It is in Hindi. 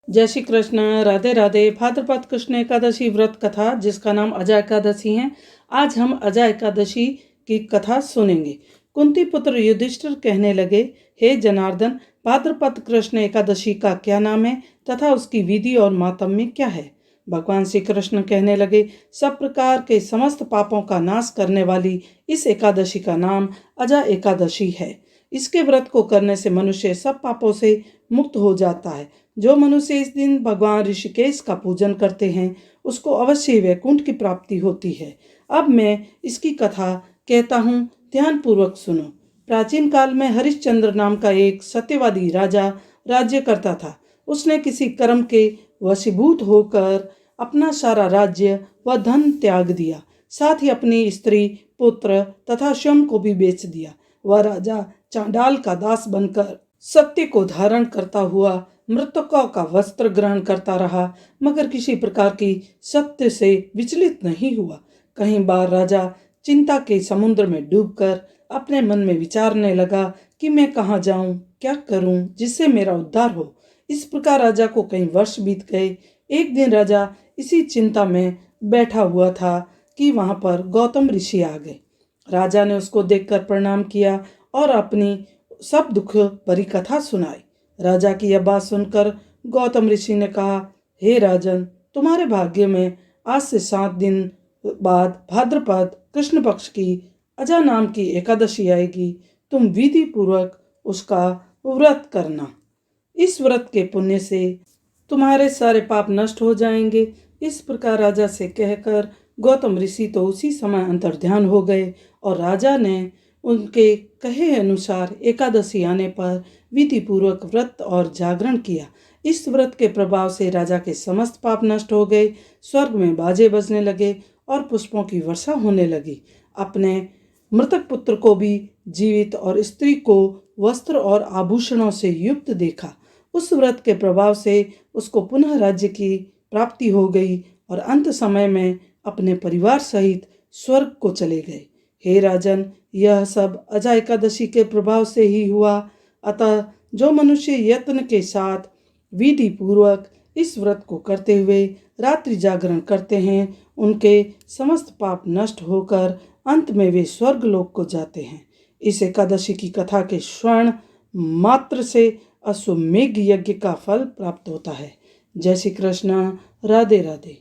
जय श्री कृष्ण। राधे राधे। भाद्रपद कृष्ण एकादशी व्रत कथा जिसका नाम अजय एकादशी है। आज हम अजय एकादशी की कथा सुनेंगे। कुंती पुत्र युधिष्ठिर कहने लगे, हे जनार्दन, भाद्रपद कृष्ण एकादशी का क्या नाम है तथा उसकी विधि और मातम्य क्या है। भगवान श्री कृष्ण कहने लगे, सब प्रकार के समस्त पापों का नाश करने वाली इस एकादशी का नाम अजय एकादशी है। इसके व्रत को करने से मनुष्य सब पापों से मुक्त हो जाता है। जो मनुष्य इस दिन भगवान ऋषिकेश का पूजन करते हैं उसको अवश्य वैकुंठ की प्राप्ति होती है। अब मैं इसकी कथा कहता हूँ, ध्यान पूर्वक सुनो। प्राचीन काल में हरिश्चंद्र नाम का एक सत्यवादी राजा राज्य करता था। उसने किसी कर्म के वशीभूत होकर अपना सारा राज्य व धन त्याग दिया, साथ ही अपनी स्त्री, पुत्र तथा स्वयं को भी बेच दिया। वह राजा चांडाल का दास बनकर सत्य को धारण करता हुआ मृतकों का वस्त्र ग्रहण करता रहा, मगर किसी प्रकार की सत्य से विचलित नहीं हुआ। कई बार राजा चिंता के समुद्र में डूबकर अपने मन में विचारने लगा कि मैं कहाँ जाऊं, क्या करूं जिससे मेरा उद्धार हो। इस प्रकार राजा को कई वर्ष बीत गए। एक दिन राजा इसी चिंता में बैठा हुआ था कि वहां पर गौतम ऋषि आ गए। राजा ने उसको देखकर प्रणाम किया और अपनी सब दुख भरी कथा सुनाई। राजा की यह बात सुनकर गौतम ऋषि ने कहा, हे राजन, तुम्हारे भाग्य में आज से 7 दिन बाद भाद्रपद कृष्ण पक्ष की अजा नाम की एकादशी आएगी। तुम विधि पूर्वक उसका व्रत करना। इस व्रत के पुण्य से तुम्हारे सारे पाप नष्ट हो जाएंगे। इस प्रकार राजा से कहकर गौतम ऋषि तो उसी समय अंतर्ध्यान हो गए और राजा ने उनके कहे अनुसार एकादशी आने पर विधि पूर्वक व्रत और जागरण किया। इस व्रत के प्रभाव से राजा के समस्त पाप नष्ट हो गए। स्वर्ग में बाजे बजने लगे और पुष्पों की वर्षा होने लगी। अपने मृतक पुत्र को भी जीवित और स्त्री को वस्त्र और आभूषणों से युक्त देखा। उस व्रत के प्रभाव से उसको पुनः राज्य की प्राप्ति हो गई और अंत समय में अपने परिवार सहित स्वर्ग को चले गए। हे राजन, यह सब अजय एकादशी के प्रभाव से ही हुआ। अतः जो मनुष्य यत्न के साथ विधि पूर्वक इस व्रत को करते हुए रात्रि जागरण करते हैं, उनके समस्त पाप नष्ट होकर अंत में वे स्वर्ग लोक को जाते हैं। इस एकादशी की कथा के श्रवण मात्र से अश्वमेघ यज्ञ का फल प्राप्त होता है। जय श्री कृष्ण। राधे राधे।